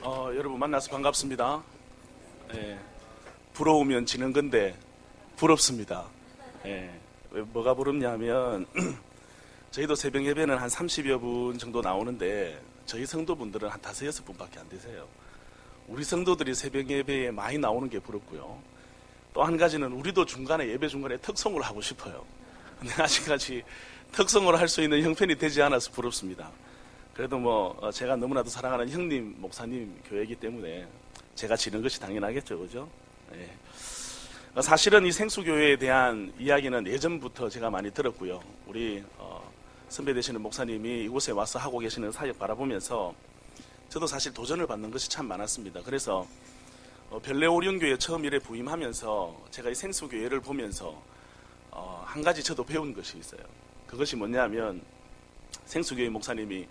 여러분 만나서 반갑습니다. 예, 부러우면 지는 건데 부럽습니다. 예, 왜 뭐가 부럽냐면 저희도 새벽 예배는 한 30여 분 정도 나오는데 저희 성도분들은 한 5, 6분밖에 안 되세요. 우리 성도들이 새벽 예배에 많이 나오는 게 부럽고요. 또 한 가지는 우리도 예배 중간에 특송을 하고 싶어요. 근데 아직까지 특송을 할 수 있는 형편이 되지 않아서 부럽습니다. 그래도 제가 너무나도 사랑하는 형님, 목사님 교회이기 때문에 제가 지는 것이 당연하겠죠, 그죠? 예. 사실은 이 생수교회에 대한 이야기는 예전부터 제가 많이 들었고요. 우리 선배 되시는 목사님이 이곳에 와서 하고 계시는 사역 바라보면서 저도 사실 도전을 받는 것이 참 많았습니다. 그래서 별내오륜교회 처음 일에 부임하면서 제가 이 생수교회를 보면서 한 가지 저도 배운 것이 있어요. 그것이 뭐냐면 생수교회 목사님이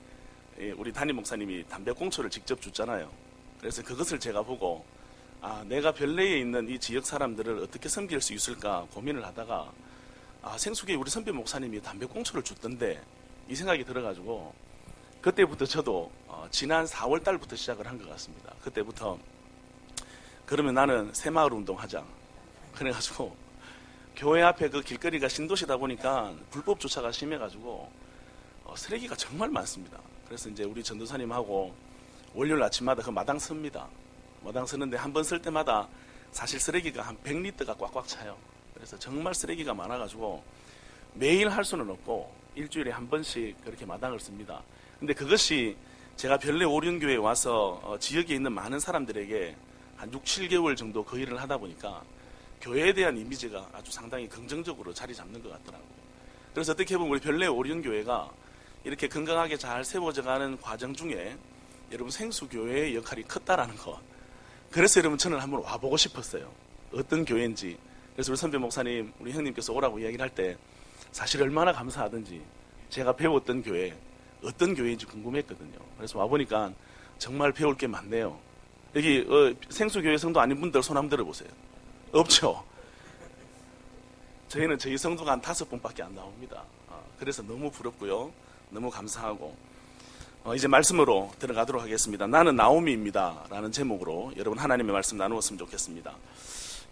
우리 담임 목사님이 담배꽁초를 직접 줬잖아요. 그래서 그것을 제가 보고 내가 별내에 있는 이 지역 사람들을 어떻게 섬길 수 있을까 고민을 하다가 생수교회 우리 선배 목사님이 담배꽁초를 줬던데 이 생각이 들어가지고 그때부터 저도 지난 4월 달부터 시작을 한 것 같습니다. 그때부터 그러면 나는 새마을 운동하자. 그래가지고 교회 앞에 그 길거리가 신도시다 보니까 불법 주차가 심해가지고 쓰레기가 정말 많습니다. 그래서 이제 우리 전도사님하고 월요일 아침마다 그 마당 씁니다. 마당 쓰는데 한 번 쓸 때마다 사실 쓰레기가 한 100리터가 꽉꽉 차요. 그래서 정말 쓰레기가 많아가지고 매일 할 수는 없고 일주일에 한 번씩 그렇게 마당을 씁니다. 근데 그것이 제가 별내 오륜교회에 와서 지역에 있는 많은 사람들에게 한 6, 7개월 정도 그 일을 하다 보니까 교회에 대한 이미지가 아주 상당히 긍정적으로 자리 잡는 것 같더라고요. 그래서 어떻게 보면 우리 별내 오륜교회가 이렇게 건강하게 잘 세워져가는 과정 중에 여러분 생수교회의 역할이 컸다라는 것. 그래서 여러분 저는 한번 와보고 싶었어요. 어떤 교회인지. 그래서 우리 선배 목사님, 우리 형님께서 오라고 이야기를 할 때 사실 얼마나 감사하든지 제가 배웠던 교회, 어떤 교회인지 궁금했거든요. 그래서 와보니까 정말 배울 게 많네요. 여기 생수교회 성도 아닌 분들 손 한번 들어보세요. 없죠? 저희는 저희 성도가 한 5분밖에 안 나옵니다. 그래서 너무 부럽고요. 너무 감사하고 이제 말씀으로 들어가도록 하겠습니다. 나는 나오미입니다 라는 제목으로 여러분 하나님의 말씀 나누었으면 좋겠습니다.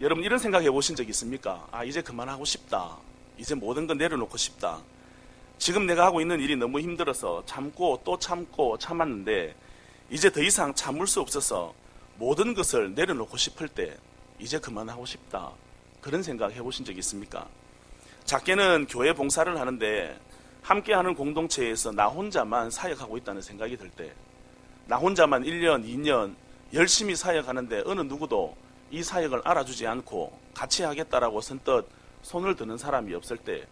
여러분 이런 생각 해보신 적 있습니까? 이제 그만하고 싶다. 이제 모든 건 내려놓고 싶다. 지금 내가 하고 있는 일이 너무 힘들어서 참고 또 참고 참았는데 이제 더 이상 참을 수 없어서 모든 것을 내려놓고 싶을 때 이제 그만하고 싶다. 그런 생각 해보신 적 있습니까? 작게는 교회 봉사를 하는데 함께하는 공동체에서 나 혼자만 사역하고 있다는 생각이 들 때, 나 혼자만 1년, 2년 열심히 사역하는데 어느 누구도 이 사역을 알아주지 않고 같이 하겠다라고 선뜻 손을 드는 사람이 없을 때,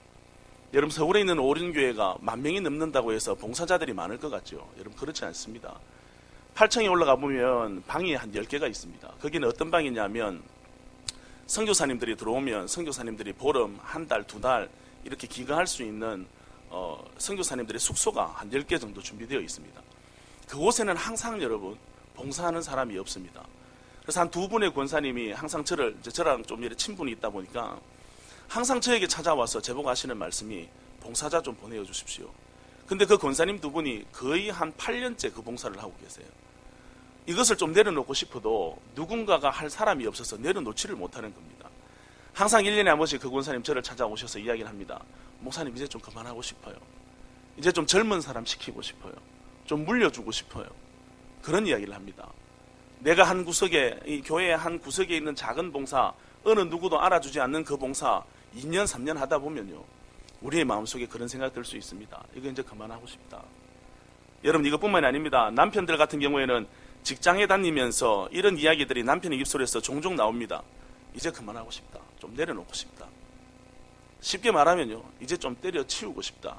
여러분 서울에 있는 오륜교회가 10,000명이 넘는다고 해서 봉사자들이 많을 것 같죠? 여러분 그렇지 않습니다. 8층에 올라가 보면 방이 한 10개가 있습니다. 거기는 어떤 방이냐면 선교사님들이 들어오면 선교사님들이 보름, 한 달, 2달 이렇게 기간할 수 있는 선교사님들의 숙소가 한 10개 정도 준비되어 있습니다. 그곳에는 항상 여러분 봉사하는 사람이 없습니다. 그래서 한 2분의 권사님이 항상 저랑 좀 이렇게 친분이 있다 보니까 항상 저에게 찾아와서 제보고 하시는 말씀이 봉사자 좀 보내어 주십시오. 근데 그 권사님 2분이 거의 한 8년째 그 봉사를 하고 계세요. 이것을 좀 내려놓고 싶어도 누군가가 할 사람이 없어서 내려놓지를 못하는 겁니다. 항상 1년에 한 번씩 그 권사님 저를 찾아오셔서 이야기를 합니다. 목사님 이제 좀 그만하고 싶어요. 이제 좀 젊은 사람 시키고 싶어요. 좀 물려주고 싶어요. 그런 이야기를 합니다. 내가 한 구석에, 이 교회의 한 구석에 있는 작은 봉사, 어느 누구도 알아주지 않는 그 봉사 2년, 3년 하다 보면요, 우리의 마음속에 그런 생각 들 수 있습니다. 이거 이제 그만하고 싶다. 여러분 이것뿐만이 아닙니다. 남편들 같은 경우에는 직장에 다니면서 이런 이야기들이 남편의 입술에서 종종 나옵니다. 이제 그만하고 싶다. 좀 내려놓고 싶다. 쉽게 말하면요, 이제 좀 때려치우고 싶다.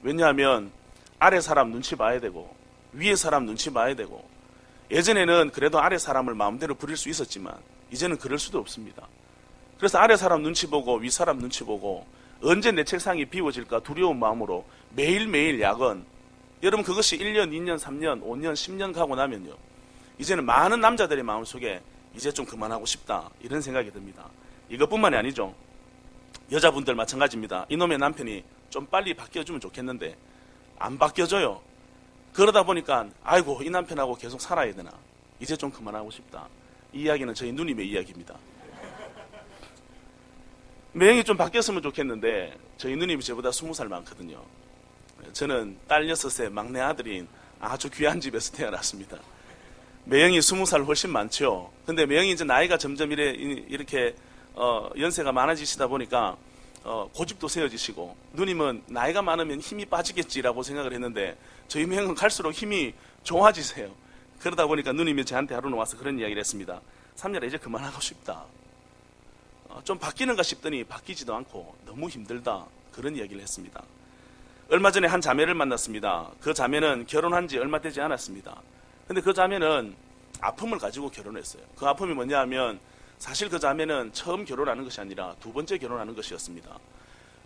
왜냐하면 아래 사람 눈치 봐야 되고 위에 사람 눈치 봐야 되고, 예전에는 그래도 아래 사람을 마음대로 부릴 수 있었지만 이제는 그럴 수도 없습니다. 그래서 아래 사람 눈치 보고 위 사람 눈치 보고 언제 내 책상이 비워질까 두려운 마음으로 매일매일 야근. 여러분 그것이 1년, 2년, 3년, 5년, 10년 가고 나면요, 이제는 많은 남자들의 마음속에 이제 좀 그만하고 싶다 이런 생각이 듭니다. 이것뿐만이 아니죠. 여자분들 마찬가지입니다. 이놈의 남편이 좀 빨리 바뀌어주면 좋겠는데 안 바뀌어져요. 그러다 보니까 아이고 이 남편하고 계속 살아야 되나, 이제 좀 그만하고 싶다. 이 이야기는 저희 누님의 이야기입니다. 매형이 좀 바뀌었으면 좋겠는데 저희 누님이 저보다 20살 많거든요. 저는 딸 6의 막내 아들인 아주 귀한 집에서 태어났습니다. 매형이 20살 훨씬 많죠. 근데 매형이 이제 나이가 점점 이렇게 연세가 많아지시다 보니까 고집도 세워지시고, 누님은 나이가 많으면 힘이 빠지겠지라고 생각을 했는데 저희 매형은 갈수록 힘이 좋아지세요. 그러다 보니까 누님이 저한테 하루는 와서 그런 이야기를 했습니다. 삼년아, 이제 그만하고 싶다. 좀 바뀌는가 싶더니 바뀌지도 않고 너무 힘들다. 그런 이야기를 했습니다. 얼마 전에 한 자매를 만났습니다. 그 자매는 결혼한 지 얼마 되지 않았습니다. 근데 그 자매는 아픔을 가지고 결혼했어요. 그 아픔이 뭐냐 하면, 사실 그 자매는 처음 결혼하는 것이 아니라 2번째 결혼하는 것이었습니다.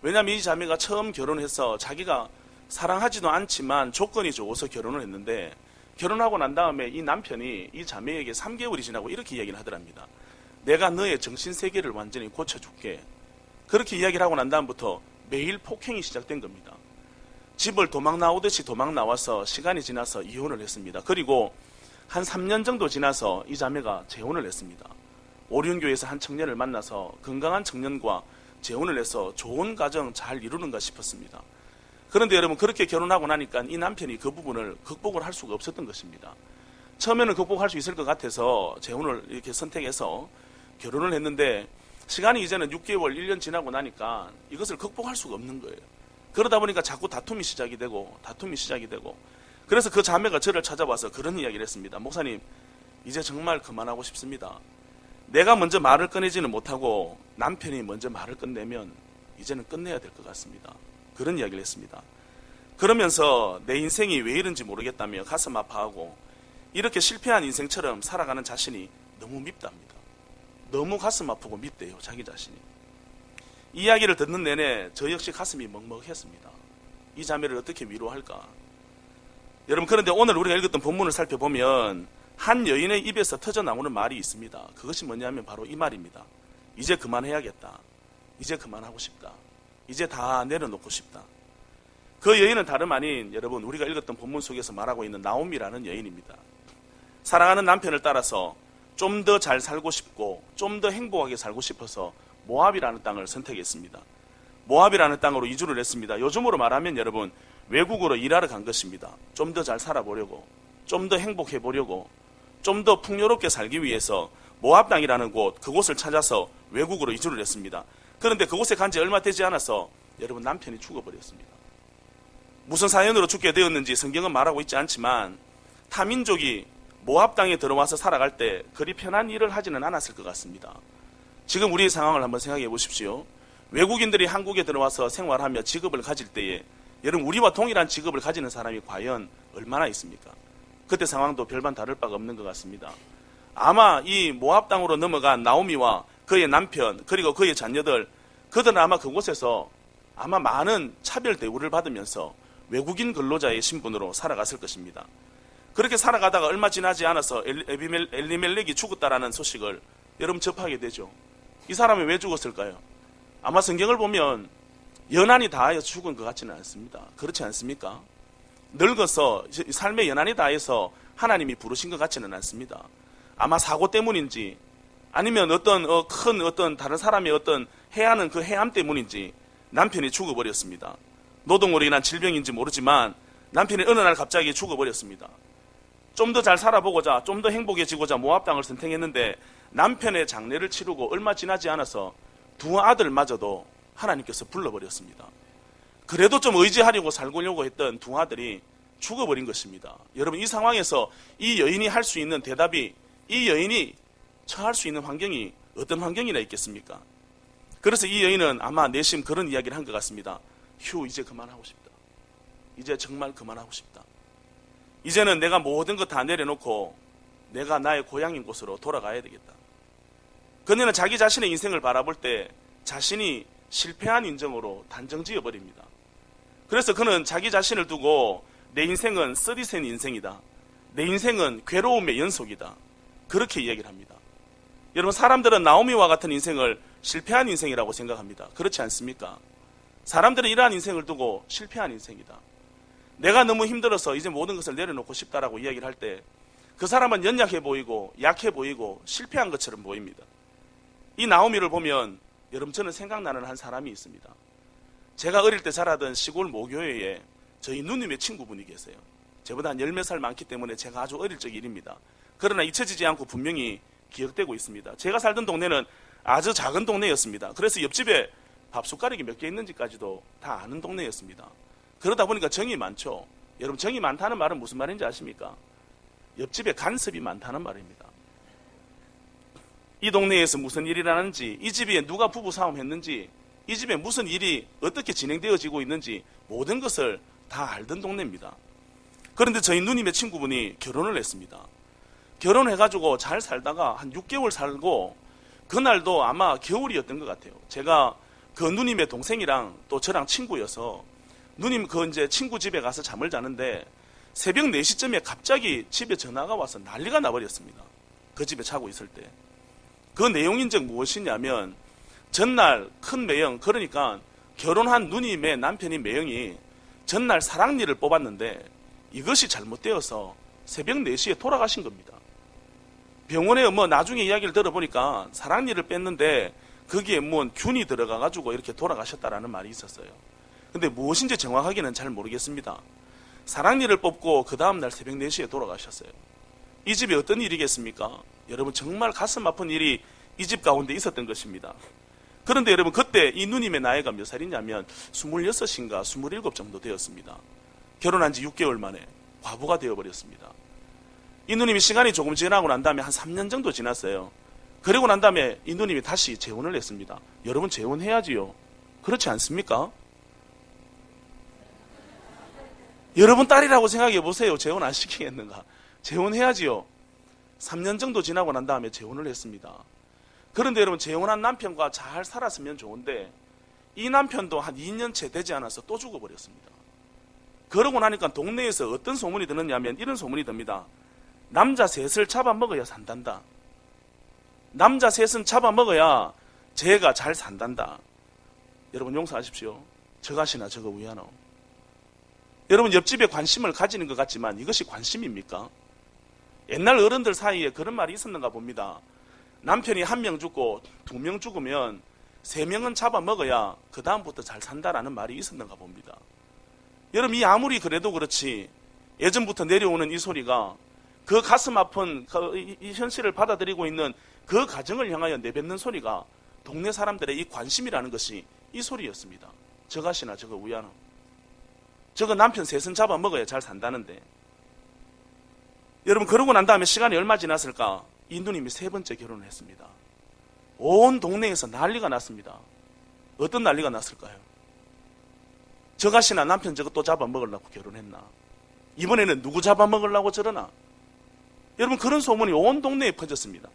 왜냐하면 이 자매가 처음 결혼해서 자기가 사랑하지도 않지만 조건이 좋아서 결혼을 했는데, 결혼하고 난 다음에 이 남편이 이 자매에게 3개월이 지나고 이렇게 이야기를 하더랍니다. 내가 너의 정신세계를 완전히 고쳐줄게. 그렇게 이야기를 하고 난 다음부터 매일 폭행이 시작된 겁니다. 집을 도망 나오듯이 도망 나와서 시간이 지나서 이혼을 했습니다. 그리고 한 3년 정도 지나서 이 자매가 재혼을 했습니다. 오륜교에서 한 청년을 만나서 건강한 청년과 재혼을 해서 좋은 가정 잘 이루는가 싶었습니다. 그런데 여러분, 그렇게 결혼하고 나니까 이 남편이 그 부분을 극복을 할 수가 없었던 것입니다. 처음에는 극복할 수 있을 것 같아서 재혼을 이렇게 선택해서 결혼을 했는데, 시간이 이제는 6개월, 1년 지나고 나니까 이것을 극복할 수가 없는 거예요. 그러다 보니까 자꾸 다툼이 시작이 되고 그래서 그 자매가 저를 찾아와서 그런 이야기를 했습니다. 목사님, 이제 정말 그만하고 싶습니다. 내가 먼저 말을 꺼내지는 못하고 남편이 먼저 말을 끝내면 이제는 끝내야 될 것 같습니다. 그런 이야기를 했습니다. 그러면서 내 인생이 왜 이런지 모르겠다며 가슴 아파하고, 이렇게 실패한 인생처럼 살아가는 자신이 너무 밉답니다. 너무 가슴 아프고 밉대요, 자기 자신이. 이 이야기를 듣는 내내 저 역시 가슴이 먹먹했습니다. 이 자매를 어떻게 위로할까? 여러분, 그런데 오늘 우리가 읽었던 본문을 살펴보면 한 여인의 입에서 터져나오는 말이 있습니다. 그것이 뭐냐면 바로 이 말입니다. 이제 그만해야겠다. 이제 그만하고 싶다. 이제 다 내려놓고 싶다. 그 여인은 다름 아닌, 여러분, 우리가 읽었던 본문 속에서 말하고 있는 나오미라는 여인입니다. 사랑하는 남편을 따라서 좀 더 잘 살고 싶고 좀 더 행복하게 살고 싶어서 모압이라는 땅을 선택했습니다. 모압이라는 땅으로 이주를 했습니다. 요즘으로 말하면 여러분, 외국으로 일하러 간 것입니다. 좀 더 잘 살아보려고, 좀 더 행복해 보려고, 좀 더 풍요롭게 살기 위해서 모압 땅이라는 곳, 그곳을 찾아서 외국으로 이주를 했습니다. 그런데 그곳에 간 지 얼마 되지 않아서 여러분, 남편이 죽어버렸습니다. 무슨 사연으로 죽게 되었는지 성경은 말하고 있지 않지만, 타민족이 모압 땅에 들어와서 살아갈 때 그리 편한 일을 하지는 않았을 것 같습니다. 지금 우리의 상황을 한번 생각해 보십시오. 외국인들이 한국에 들어와서 생활하며 직업을 가질 때에 여러분, 우리와 동일한 직업을 가지는 사람이 과연 얼마나 있습니까? 그때 상황도 별반 다를 바가 없는 것 같습니다. 아마 이 모압 땅으로 넘어간 나오미와 그의 남편 그리고 그의 자녀들, 그들은 아마 그곳에서 아마 많은 차별 대우를 받으면서 외국인 근로자의 신분으로 살아갔을 것입니다. 그렇게 살아가다가 얼마 지나지 않아서 엘리멜렉이 죽었다라는 소식을 여러분 접하게 되죠. 이 사람이 왜 죽었을까요? 아마 성경을 보면 연한이 다하여 죽은 것 같지는 않습니다. 그렇지 않습니까? 늙어서 삶의 연한이 다해서 하나님이 부르신 것 같지는 않습니다. 아마 사고 때문인지 아니면 어떤 다른 사람의 어떤 해하는 그 해함 때문인지 남편이 죽어버렸습니다. 노동으로 인한 질병인지 모르지만 남편이 어느 날 갑자기 죽어버렸습니다. 좀 더 잘 살아보고자, 좀 더 행복해지고자 모압 땅을 선택했는데 남편의 장례를 치르고 얼마 지나지 않아서 두 아들마저도 하나님께서 불러버렸습니다. 그래도 좀 의지하려고 살고려고 했던 두 아들이 죽어버린 것입니다. 여러분, 이 상황에서 이 여인이 할 수 있는 대답이, 이 여인이 처할 수 있는 환경이 어떤 환경이나 있겠습니까? 그래서 이 여인은 아마 내심 그런 이야기를 한 것 같습니다. 휴, 이제 그만하고 싶다. 이제 정말 그만하고 싶다. 이제는 내가 모든 것 다 내려놓고 내가 나의 고향인 곳으로 돌아가야 되겠다. 그녀는 자기 자신의 인생을 바라볼 때 자신이 실패한 인정으로 단정지어버립니다. 그래서 그는 자기 자신을 두고 내 인생은 쓰디센 인생이다. 내 인생은 괴로움의 연속이다. 그렇게 이야기를 합니다. 여러분, 사람들은 나오미와 같은 인생을 실패한 인생이라고 생각합니다. 그렇지 않습니까? 사람들은 이러한 인생을 두고 실패한 인생이다. 내가 너무 힘들어서 이제 모든 것을 내려놓고 싶다라고 이야기를 할 때 그 사람은 연약해 보이고 약해 보이고 실패한 것처럼 보입니다. 이 나오미를 보면 여러분 저는 생각나는 한 사람이 있습니다. 제가 어릴 때 자라던 시골 모교회에 저희 누님의 친구분이 계세요. 저보다 한 10몇 살 많기 때문에 제가 아주 어릴 적 일입니다. 그러나 잊혀지지 않고 분명히 기억되고 있습니다. 제가 살던 동네는 아주 작은 동네였습니다. 그래서 옆집에 밥 숟가락이 몇 개 있는지까지도 다 아는 동네였습니다. 그러다 보니까 정이 많죠. 여러분 정이 많다는 말은 무슨 말인지 아십니까? 옆집에 간섭이 많다는 말입니다. 이 동네에서 무슨 일이 나는지, 이 집에 누가 부부싸움 했는지, 이 집에 무슨 일이 어떻게 진행되어지고 있는지 모든 것을 다 알던 동네입니다. 그런데 저희 누님의 친구분이 결혼을 했습니다. 결혼해가지고 잘 살다가 한 6개월 살고 그날도 아마 겨울이었던 것 같아요. 제가 그 누님의 동생이랑 또 저랑 친구여서 누님 그 이제 친구 집에 가서 잠을 자는데 새벽 4시쯤에 갑자기 집에 전화가 와서 난리가 나버렸습니다. 그 집에 자고 있을 때. 그 내용인즉 무엇이냐면 전날 큰 매형, 그러니까 결혼한 누님의 남편인 매형이 전날 사랑니를 뽑았는데 이것이 잘못되어서 새벽 4시에 돌아가신 겁니다. 병원에 나중에 이야기를 들어보니까 사랑니를 뺐는데 거기에 균이 들어가가지고 이렇게 돌아가셨다라는 말이 있었어요. 근데 무엇인지 정확하게는 잘 모르겠습니다. 사랑니를 뽑고 그 다음날 새벽 4시에 돌아가셨어요. 이 집에 어떤 일이겠습니까? 여러분 정말 가슴 아픈 일이 이 집 가운데 있었던 것입니다. 그런데 여러분 그때 이 누님의 나이가 몇 살이냐면 26인가 27 정도 되었습니다. 결혼한 지 6개월 만에 과부가 되어버렸습니다. 이 누님이 시간이 조금 지나고 난 다음에 한 3년 정도 지났어요. 그리고 난 다음에 이 누님이 다시 재혼을 했습니다. 여러분 재혼해야지요. 그렇지 않습니까? 여러분 딸이라고 생각해 보세요. 재혼 안 시키겠는가? 재혼해야지요. 3년 정도 지나고 난 다음에 재혼을 했습니다. 그런데 여러분 재혼한 남편과 잘 살았으면 좋은데 이 남편도 한 2년째 되지 않아서 또 죽어버렸습니다. 그러고 나니까 동네에서 어떤 소문이 드느냐면 이런 소문이 듭니다. 남자 셋을 잡아먹어야 산단다. 남자 셋은 잡아먹어야 쟤가 잘 산단다. 여러분 용서하십시오. 저가시나 저거 위하노. 여러분 옆집에 관심을 가지는 것 같지만 이것이 관심입니까? 옛날 어른들 사이에 그런 말이 있었는가 봅니다. 남편이 1명 죽고 2명 죽으면 3명은 잡아먹어야 그 다음부터 잘 산다라는 말이 있었는가 봅니다. 여러분 이 아무리 그래도 그렇지 예전부터 내려오는 이 소리가 그 가슴 아픈 이 현실을 받아들이고 있는 그 가정을 향하여 내뱉는 소리가 동네 사람들의 이 관심이라는 것이 이 소리였습니다. 저가시나 저거 우야노. 저거 남편 셋은 잡아먹어야 잘 산다는데. 여러분 그러고 난 다음에 시간이 얼마 지났을까? 이 누님이 3번째 결혼을 했습니다. 온 동네에서 난리가 났습니다. 어떤 난리가 났을까요? 저가시나 남편 저거 또 잡아먹으려고 결혼했나? 이번에는 누구 잡아먹으려고 저러나? 여러분 그런 소문이 온 동네에 퍼졌습니다.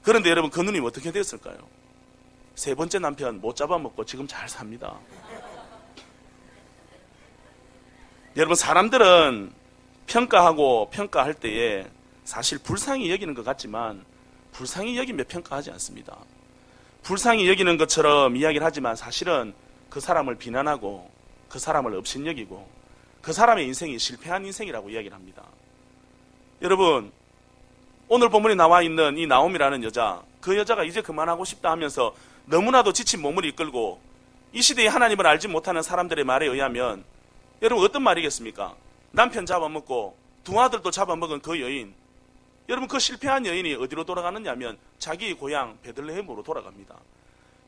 그런데 여러분 그 누님 어떻게 됐을까요? 3번째 남편 못 잡아먹고 지금 잘 삽니다. 여러분 사람들은 평가하고 평가할 때에 사실 불쌍히 여기는 것 같지만 불쌍히 여기며 평가하지 않습니다. 불쌍히 여기는 것처럼 이야기를 하지만 사실은 그 사람을 비난하고 그 사람을 업신여기고 그 사람의 인생이 실패한 인생이라고 이야기를 합니다. 여러분 오늘 본문에 나와 있는 이 나옴이라는 여자, 그 여자가 이제 그만하고 싶다 하면서 너무나도 지친 몸을 이끌고 이 시대에 하나님을 알지 못하는 사람들의 말에 의하면 여러분 어떤 말이겠습니까? 남편 잡아먹고 2 아들도 잡아먹은 그 여인, 여러분 그 실패한 여인이 어디로 돌아가느냐 하면 자기 고향 베들레헴으로 돌아갑니다.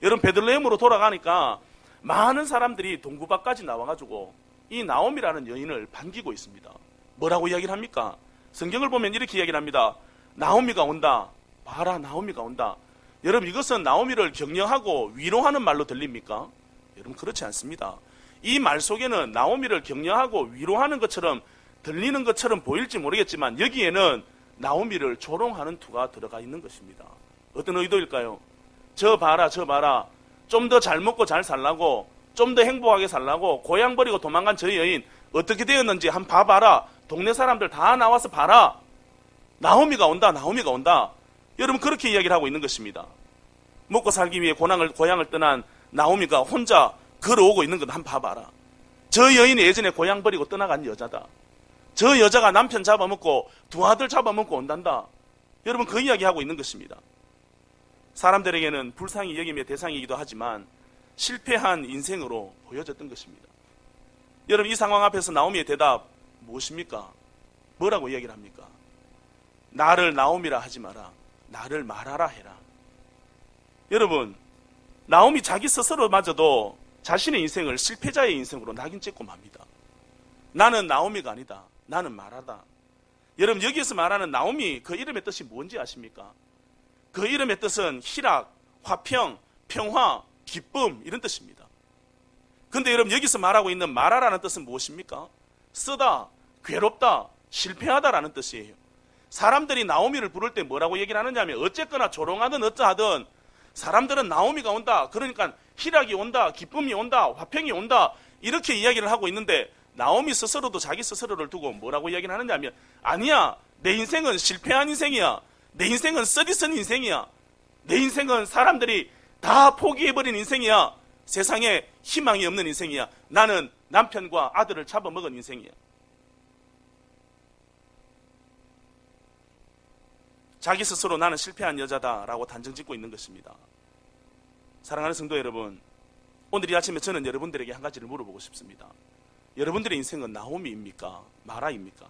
여러분 베들레헴으로 돌아가니까 많은 사람들이 동구밖까지 나와가지고 이 나옴이라는 여인을 반기고 있습니다. 뭐라고 이야기를 합니까? 성경을 보면 이렇게 이야기를 합니다. 나오미가 온다. 봐라 나오미가 온다. 여러분 이것은 나오미를 격려하고 위로하는 말로 들립니까? 여러분 그렇지 않습니다. 이 말 속에는 나오미를 격려하고 위로하는 것처럼 들리는 것처럼 보일지 모르겠지만 여기에는 나오미를 조롱하는 투가 들어가 있는 것입니다. 어떤 의도일까요? 저 봐라 저 봐라. 좀 더 잘 먹고 잘 살라고, 좀 더 행복하게 살라고 고향 버리고 도망간 저 여인 어떻게 되었는지 한번 봐봐라. 동네 사람들 다 나와서 봐라. 나오미가 온다 나오미가 온다. 여러분 그렇게 이야기를 하고 있는 것입니다. 먹고 살기 위해 고향을 떠난 나오미가 혼자 걸어오고 있는 것 한번 봐봐라. 저 여인이 예전에 고향 버리고 떠나간 여자다. 저 여자가 남편 잡아먹고 두 아들 잡아먹고 온단다. 여러분 그 이야기하고 있는 것입니다. 사람들에게는 불쌍히 여김의 대상이기도 하지만 실패한 인생으로 보여졌던 것입니다. 여러분 이 상황 앞에서 나오미의 대답 무엇입니까? 뭐라고 이야기를 합니까? 나를 나오미라 하지 마라. 나를 말하라 해라. 여러분 나오미 자기 스스로마저도 자신의 인생을 실패자의 인생으로 낙인 찍고 맙니다. 나는 나오미가 아니다. 나는 마라다. 여러분 여기에서 말하는 나오미 그 이름의 뜻이 뭔지 아십니까? 그 이름의 뜻은 희락, 화평, 평화, 기쁨 이런 뜻입니다. 근데 여러분 여기서 말하고 있는 마라라는 뜻은 무엇입니까? 쓰다, 괴롭다, 실패하다라는 뜻이에요. 사람들이 나오미를 부를 때 뭐라고 얘기를 하느냐면 어쨌거나 조롱하든 어쩌하든 사람들은 나오미가 온다. 그러니까 희락이 온다, 기쁨이 온다, 화평이 온다 이렇게 이야기를 하고 있는데 나오미 스스로도 자기 스스로를 두고 뭐라고 이야기를 하느냐면 아니야. 내 인생은 실패한 인생이야. 내 인생은 쓰디쓴 인생이야. 내 인생은 사람들이 다 포기해버린 인생이야. 세상에 희망이 없는 인생이야. 나는 남편과 아들을 잡아먹은 인생이야. 자기 스스로 나는 실패한 여자다라고 단정짓고 있는 것입니다. 사랑하는 성도 여러분, 오늘 이 아침에 저는 여러분들에게 한 가지를 물어보고 싶습니다. 여러분들의 인생은 나오미입니까? 마라입니까?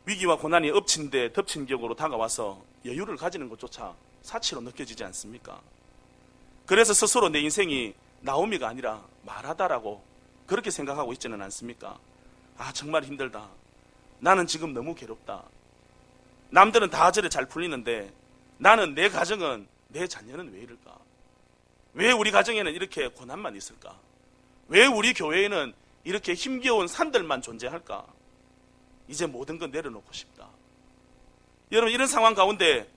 위기와 고난이 엎친 데 덮친 격으로 다가와서 여유를 가지는 것조차 사치로 느껴지지 않습니까? 그래서 스스로 내 인생이 나오미가 아니라 마라다라고 그렇게 생각하고 있지는 않습니까? 아 정말 힘들다. 나는 지금 너무 괴롭다. 남들은 다 저래 잘 풀리는데 나는 내 가정은 내 자녀는 왜 이럴까? 왜 우리 가정에는 이렇게 고난만 있을까? 왜 우리 교회에는 이렇게 힘겨운 산들만 존재할까? 이제 모든 건 내려놓고 싶다. 여러분 이런 상황 가운데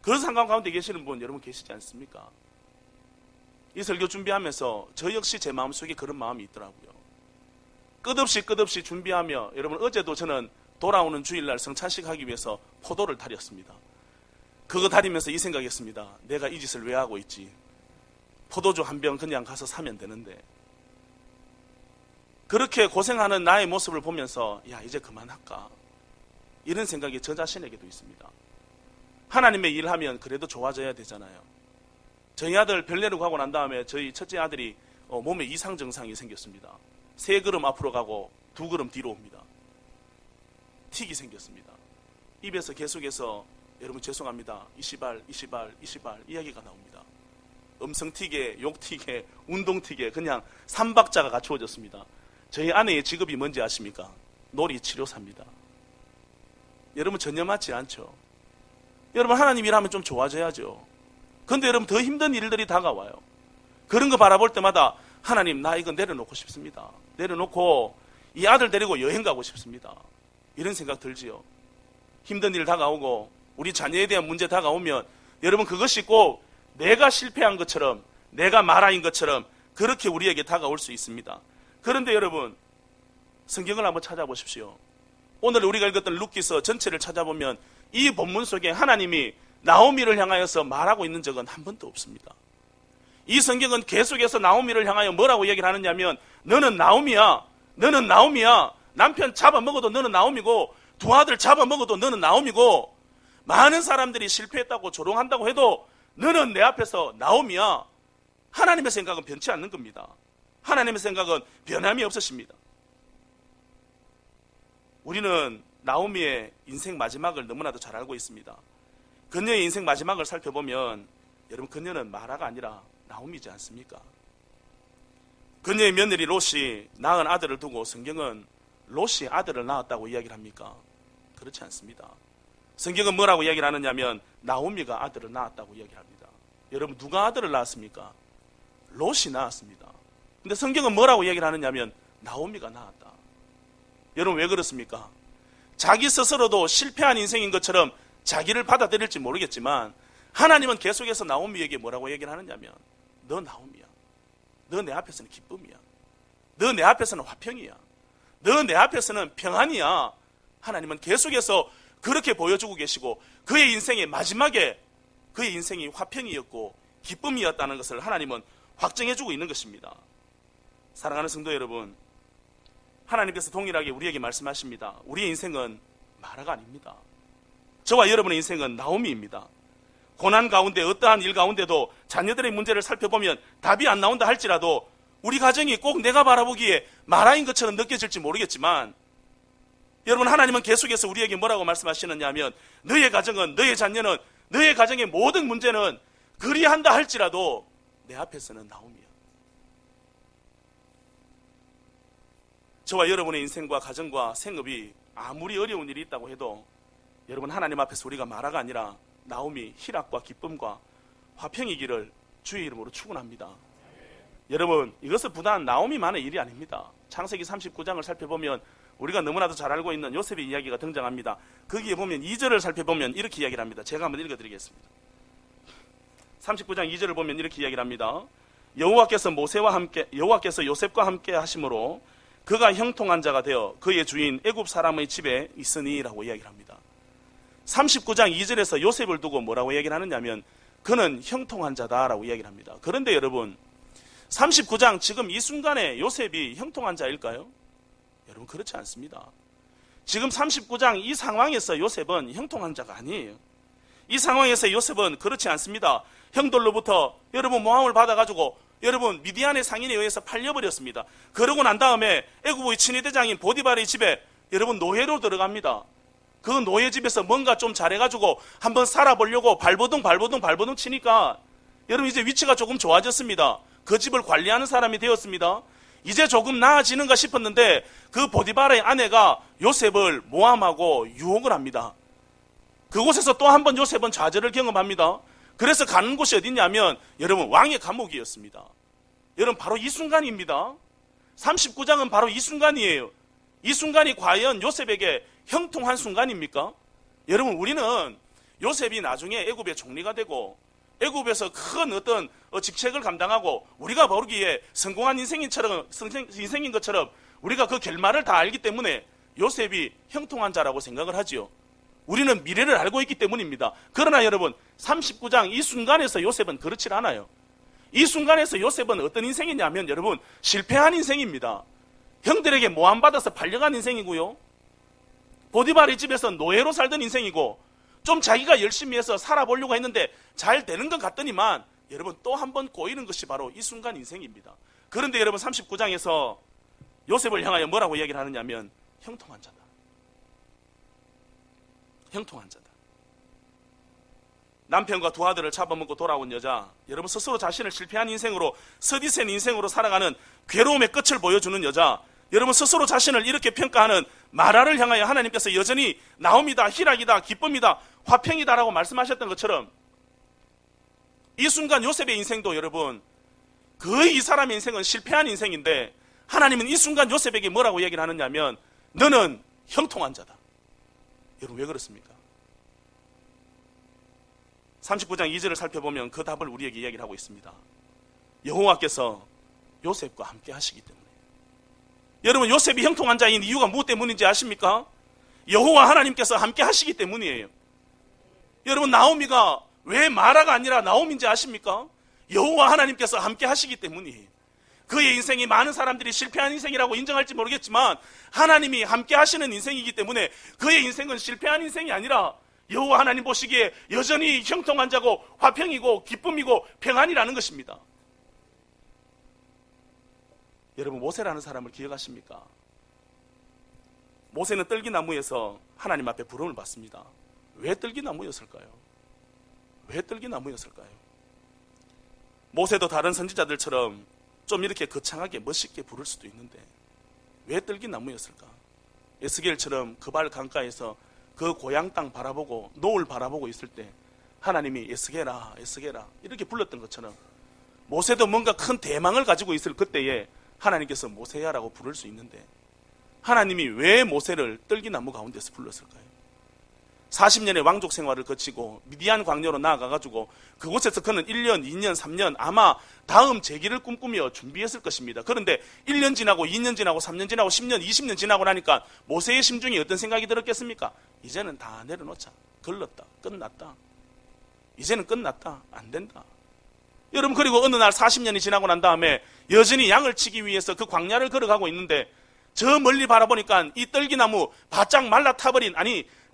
그 상황 가운데 계시는 분 여러분 계시지 않습니까? 이 설교 준비하면서 저 역시 제 마음속에 그런 마음이 있더라고요. 끝없이 준비하며 여러분 어제도 저는 돌아오는 주일날 성찬식 하기 위해서 포도를 다렸습니다. 그거 다리면서 이 생각했습니다. 내가 이 짓을 왜 하고 있지? 포도주 한 병 그냥 가서 사면 되는데 그렇게 고생하는 나의 모습을 보면서 야 이제 그만할까? 이런 생각이 저 자신에게도 있습니다. 하나님의 일을 하면 그래도 좋아져야 되잖아요. 저희 아들 별내로 가고 난 다음에 저희 첫째 아들이 몸에 이상 증상이 생겼습니다. 3걸음 앞으로 가고 2걸음 뒤로 옵니다. 틱이 생겼습니다. 입에서 계속해서 여러분 죄송합니다. 이시발 이야기가 나옵니다. 음성틱에 욕틱에 운동틱에 그냥 3박자가 갖추어졌습니다. 저희 아내의 직업이 뭔지 아십니까? 놀이치료사입니다. 여러분 전혀 맞지 않죠? 여러분 하나님 일하면 좀 좋아져야죠. 그런데 여러분 더 힘든 일들이 다가와요. 그런 거 바라볼 때마다 하나님 나 이거 내려놓고 싶습니다. 내려놓고 이 아들 데리고 여행 가고 싶습니다. 이런 생각 들지요. 힘든 일 다가오고 우리 자녀에 대한 문제 다가오면 여러분 그것이 꼭 내가 실패한 것처럼 내가 마라인 것처럼 그렇게 우리에게 다가올 수 있습니다. 그런데 여러분 성경을 한번 찾아보십시오. 오늘 우리가 읽었던 룻기서 전체를 찾아보면 이 본문 속에 하나님이 나오미를 향하여서 말하고 있는 적은 한 번도 없습니다. 이 성경은 계속해서 나오미를 향하여 뭐라고 얘기를 하느냐면 너는 나오미야. 너는 나오미야. 남편 잡아먹어도 너는 나오미고 두 아들 잡아먹어도 너는 나오미고 많은 사람들이 실패했다고 조롱한다고 해도 너는 내 앞에서 나오미야. 하나님의 생각은 변치 않는 겁니다. 하나님의 생각은 변함이 없으십니다. 우리는 나오미의 인생 마지막을 너무나도 잘 알고 있습니다. 그녀의 인생 마지막을 살펴보면 여러분 그녀는 마라가 아니라 나오미지 않습니까? 그녀의 며느리 롯이 낳은 아들을 두고 성경은 롯이 아들을 낳았다고 이야기를 합니까? 그렇지 않습니다. 성경은 뭐라고 이야기를 하느냐면 나오미가 아들을 낳았다고 이야기를 합니다. 여러분 누가 아들을 낳았습니까? 롯이 낳았습니다. 근데 성경은 뭐라고 이야기를 하느냐면 나오미가 낳았다. 여러분 왜 그렇습니까? 자기 스스로도 실패한 인생인 것처럼 자기를 받아들일지 모르겠지만 하나님은 계속해서 나오미에게 뭐라고 얘기를 하느냐면 너 나오미야. 너 내 앞에서는 기쁨이야. 너 내 앞에서는 화평이야. 너 내 앞에서는 평안이야. 하나님은 계속해서 그렇게 보여주고 계시고 그의 인생의 마지막에 그의 인생이 화평이었고 기쁨이었다는 것을 하나님은 확정해주고 있는 것입니다. 사랑하는 성도 여러분, 하나님께서 동일하게 우리에게 말씀하십니다. 우리의 인생은 마라가 아닙니다. 저와 여러분의 인생은 나오미입니다. 고난 가운데 어떠한 일 가운데도 자녀들의 문제를 살펴보면 답이 안 나온다 할지라도 우리 가정이 꼭 내가 바라보기에 마라인 것처럼 느껴질지 모르겠지만 여러분, 하나님은 계속해서 우리에게 뭐라고 말씀하시느냐 하면 너의 가정은, 너의 자녀는, 너의 가정의 모든 문제는 그리한다 할지라도 내 앞에서는 나오미야. 저와 여러분의 인생과 가정과 생업이 아무리 어려운 일이 있다고 해도 여러분, 하나님 앞에서 우리가 마라가 아니라 나오미, 희락과 기쁨과 화평이기를 주의 이름으로 축원합니다. 여러분, 이것은 부단 나오미만의 일이 아닙니다. 창세기 39장을 살펴보면 우리가 너무나도 잘 알고 있는 요셉의 이야기가 등장합니다. 거기에 보면 2절을 살펴보면 이렇게 이야기를 합니다. 제가 한번 읽어드리겠습니다. 39장 2절을 보면 이렇게 이야기를 합니다. 여호와께서 요셉과 함께 하심으로 그가 형통한 자가 되어 그의 주인 애굽 사람의 집에 있으니 라고 이야기를 합니다. 39장 2절에서 요셉을 두고 뭐라고 얘기를 하느냐면 그는 형통한 자다라고 이야기를 합니다. 그런데 여러분, 39장 지금 이 순간에 요셉이 형통한 자일까요? 여러분, 그렇지 않습니다. 지금 39장 이 상황에서 요셉은 형통한 자가 아니에요. 이 상황에서 요셉은 그렇지 않습니다. 형들로부터 여러분 모함을 받아가지고 여러분 미디안의 상인에 의해서 팔려버렸습니다. 그러고 난 다음에 애굽의 친위대장인 보디발의 집에 여러분 노예로 들어갑니다. 그 노예 집에서 뭔가 좀 잘해가지고 한번 살아보려고 발버둥 치니까 여러분 이제 위치가 조금 좋아졌습니다. 그 집을 관리하는 사람이 되었습니다. 이제 조금 나아지는가 싶었는데 그 보디발의 아내가 요셉을 모함하고 유혹을 합니다. 그곳에서 또 한 번 요셉은 좌절을 경험합니다. 그래서 가는 곳이 어디냐면 여러분 왕의 감옥이었습니다. 여러분 바로 이 순간입니다. 39장은 바로 이 순간이에요. 이 순간이 과연 요셉에게 형통한 순간입니까? 여러분, 우리는 요셉이 나중에 애굽의 총리가 되고 애굽에서 큰 어떤 직책을 감당하고 우리가 모르기에 성공한 인생인 것처럼 우리가 그 결말을 다 알기 때문에 요셉이 형통한 자라고 생각을 하지요. 우리는 미래를 알고 있기 때문입니다. 그러나 여러분, 39장 이 순간에서 요셉은 그렇지 않아요. 이 순간에서 요셉은 어떤 인생이냐면 여러분, 실패한 인생입니다. 형들에게 모함받아서 팔려간 인생이고요. 보디발의 집에서 노예로 살던 인생이고 좀 자기가 열심히 해서 살아보려고 했는데 잘 되는 것 같더니만 여러분 또 한 번 꼬이는 것이 바로 이 순간 인생입니다. 그런데 여러분 39장에서 요셉을 향하여 뭐라고 이야기를 하느냐면 형통한 자다. 형통한 자다. 남편과 두 아들을 잡아먹고 돌아온 여자, 여러분 스스로 자신을 실패한 인생으로 서디센 인생으로 살아가는 괴로움의 끝을 보여주는 여자, 여러분 스스로 자신을 이렇게 평가하는 마라를 향하여 하나님께서 여전히 나옴이다, 희락이다, 기쁨이다, 화평이다라고 말씀하셨던 것처럼 이 순간 요셉의 인생도 여러분 거의 이 사람의 인생은 실패한 인생인데 하나님은 이 순간 요셉에게 뭐라고 얘기를 하느냐면 너는 형통한 자다. 여러분 왜 그렇습니까? 39장 2절을 살펴보면 그 답을 우리에게 이야기를 하고 있습니다. 여호와께서 요셉과 함께 하시기 때문에. 여러분 요셉이 형통한 자인 이유가 무엇 때문인지 아십니까? 여호와 하나님께서 함께 하시기 때문이에요. 여러분 나오미가 왜 마라가 아니라 나오미인지 아십니까? 여호와 하나님께서 함께 하시기 때문이에요. 그의 인생이 많은 사람들이 실패한 인생이라고 인정할지 모르겠지만 하나님이 함께 하시는 인생이기 때문에 그의 인생은 실패한 인생이 아니라 여호와 하나님 보시기에 여전히 형통한 자고 화평이고 기쁨이고 평안이라는 것입니다. 여러분 모세라는 사람을 기억하십니까? 모세는 떨기나무에서 하나님 앞에 부름을 받습니다. 왜 떨기나무였을까요? 왜 떨기나무였을까요? 모세도 다른 선지자들처럼 좀 이렇게 거창하게 멋있게 부를 수도 있는데 왜 떨기나무였을까? 에스겔처럼 그발 강가에서 그 고향 땅 바라보고 노을 바라보고 있을 때 하나님이 에스겔아 에스겔아 이렇게 불렀던 것처럼 모세도 뭔가 큰 대망을 가지고 있을 그때에 하나님께서 모세야라고 부를 수 있는데 하나님이 왜 모세를 떨기나무 가운데서 불렀을까요? 40년의 왕족 생활을 거치고 미디안 광야로 나아가가지고 그곳에서 그는 1년, 2년, 3년 아마 다음 재기를 꿈꾸며 준비했을 것입니다. 그런데 1년 지나고 2년 지나고 3년 지나고 10년, 20년 지나고 나니까 모세의 심중에 어떤 생각이 들었겠습니까? 이제는 다 내려놓자. 걸렀다. 끝났다. 이제는 끝났다. 안 된다. 여러분 그리고 어느 날 40년이 지나고 난 다음에 여전히 양을 치기 위해서 그 광야를 걸어가고 있는데 저 멀리 바라보니까 이 떨기나무 바짝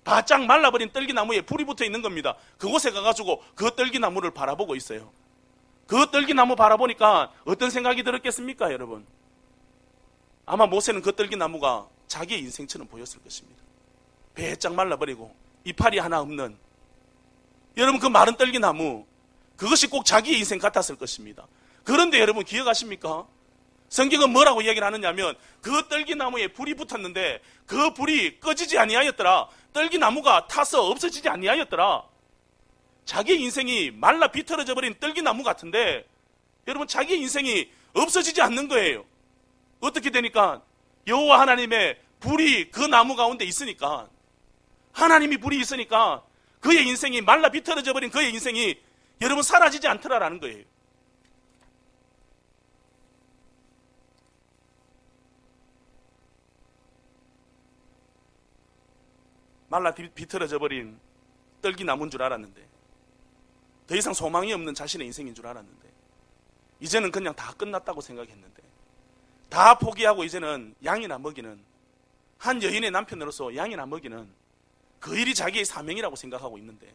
바짝 말라버린 떨기나무에 불이 붙어 있는 겁니다. 그곳에 가가지고 그 떨기나무를 바라보고 있어요. 그 떨기나무 바라보니까 어떤 생각이 들었겠습니까, 여러분? 아마 모세는 그 떨기나무가 자기의 인생처럼 보였을 것입니다. 배짝 말라버리고 이파리 하나 없는, 여러분, 그 마른 떨기나무, 그것이 꼭 자기의 인생 같았을 것입니다. 그런데 여러분 기억하십니까? 성경은 뭐라고 이야기를 하느냐면 그 떨기나무에 불이 붙었는데 그 불이 꺼지지 아니하였더라. 떨기나무가 타서 없어지지 아니하였더라. 자기의 인생이 말라 비틀어져 버린 떨기나무 같은데 여러분 자기의 인생이 없어지지 않는 거예요. 어떻게 되니까 여호와 하나님의 불이 그 나무 가운데 있으니까, 하나님이 불이 있으니까 그의 인생이 말라 비틀어져 버린 그의 인생이 여러분 사라지지 않더라라는 거예요. 말라 비틀어져 버린 떨기나무인 줄 알았는데, 더 이상 소망이 없는 자신의 인생인 줄 알았는데, 이제는 그냥 다 끝났다고 생각했는데, 다 포기하고 이제는 양이나 먹이는, 한 여인의 남편으로서 양이나 먹이는 그 일이 자기의 사명이라고 생각하고 있는데,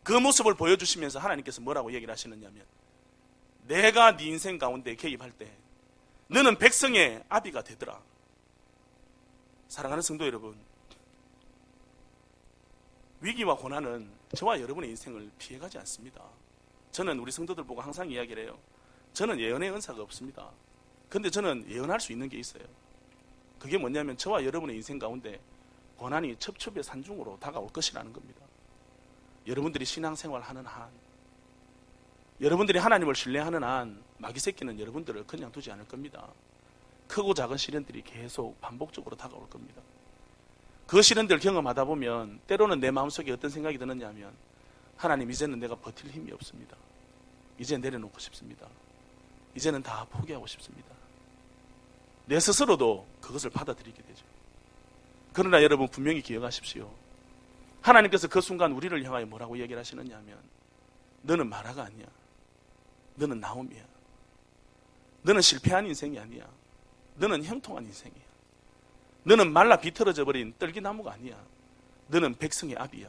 그 모습을 보여주시면서 하나님께서 뭐라고 얘기를 하시느냐면, 내가 네 인생 가운데 개입할 때 너는 백성의 아비가 되더라. 사랑하는 성도 여러분, 위기와 고난은 저와 여러분의 인생을 피해가지 않습니다. 저는 우리 성도들 보고 항상 이야기를 해요. 저는 예언의 은사가 없습니다. 그런데 저는 예언할 수 있는 게 있어요. 그게 뭐냐면 저와 여러분의 인생 가운데 고난이 첩첩의 산중으로 다가올 것이라는 겁니다. 여러분들이 신앙생활 하는 한, 여러분들이 하나님을 신뢰하는 한 마귀 새끼는 여러분들을 그냥 두지 않을 겁니다. 크고 작은 시련들이 계속 반복적으로 다가올 겁니다. 그 시련들을 경험하다 보면 때로는 내 마음속에 어떤 생각이 드느냐면, 하나님, 이제는 내가 버틸 힘이 없습니다. 이제 내려놓고 싶습니다. 이제는 다 포기하고 싶습니다. 내 스스로도 그것을 받아들이게 되죠. 그러나 여러분 분명히 기억하십시오. 하나님께서 그 순간 우리를 향하여 뭐라고 얘기를 하시느냐 하면, 너는 마라가 아니야. 너는 나옴이야. 너는 실패한 인생이 아니야. 너는 형통한 인생이야. 너는 말라 비틀어져 버린 떨기나무가 아니야. 너는 백성의 아비야.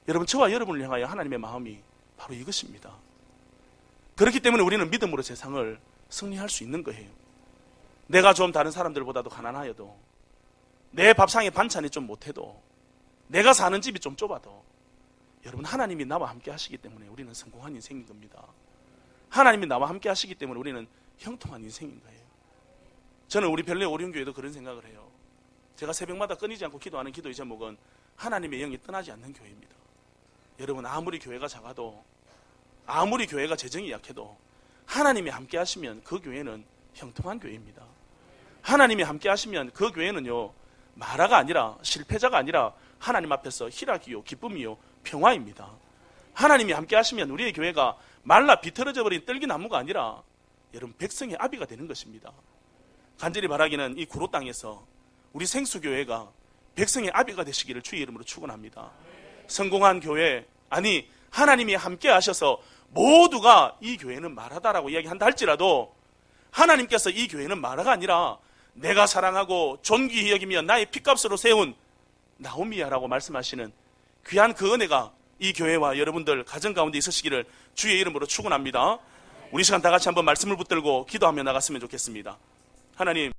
여러분, 저와 여러분을 향하여 하나님의 마음이 바로 이것입니다. 그렇기 때문에 우리는 믿음으로 세상을 승리할 수 있는 거예요. 내가 좀 다른 사람들보다도 가난하여도, 내 밥상에 반찬이 좀 못해도, 내가 사는 집이 좀 좁아도, 여러분, 하나님이 나와 함께 하시기 때문에 우리는 성공한 인생인 겁니다. 하나님이 나와 함께 하시기 때문에 우리는 형통한 인생인 거예요. 저는 우리 별내 오륜교회도 그런 생각을 해요. 제가 새벽마다 끊이지 않고 기도하는 기도의 제목은 하나님의 영이 떠나지 않는 교회입니다. 여러분, 아무리 교회가 작아도, 아무리 교회가 재정이 약해도 하나님이 함께 하시면 그 교회는 형통한 교회입니다. 하나님이 함께 하시면 그 교회는요, 마라가 아니라, 실패자가 아니라 하나님 앞에서 희락이요, 기쁨이요, 평화입니다. 하나님이 함께 하시면 우리의 교회가 말라 비틀어져 버린 떨기나무가 아니라 여러분 백성의 아비가 되는 것입니다. 간절히 바라기는 이 구로 땅에서 우리 생수교회가 백성의 아비가 되시기를 주의 이름으로 축원합니다. 성공한 교회, 아니 하나님이 함께 하셔서 모두가 이 교회는 마라다라고 이야기한다 할지라도, 하나님께서 이 교회는 마라가 아니라 내가 사랑하고 존귀히 여기며 나의 핏값으로 세운 나오미야라고 말씀하시는 귀한 그 은혜가 이 교회와 여러분들 가정 가운데 있으시기를 주의 이름으로 축원합니다. 우리 시간 다 같이 한번 말씀을 붙들고 기도하며 나갔으면 좋겠습니다. 하나님,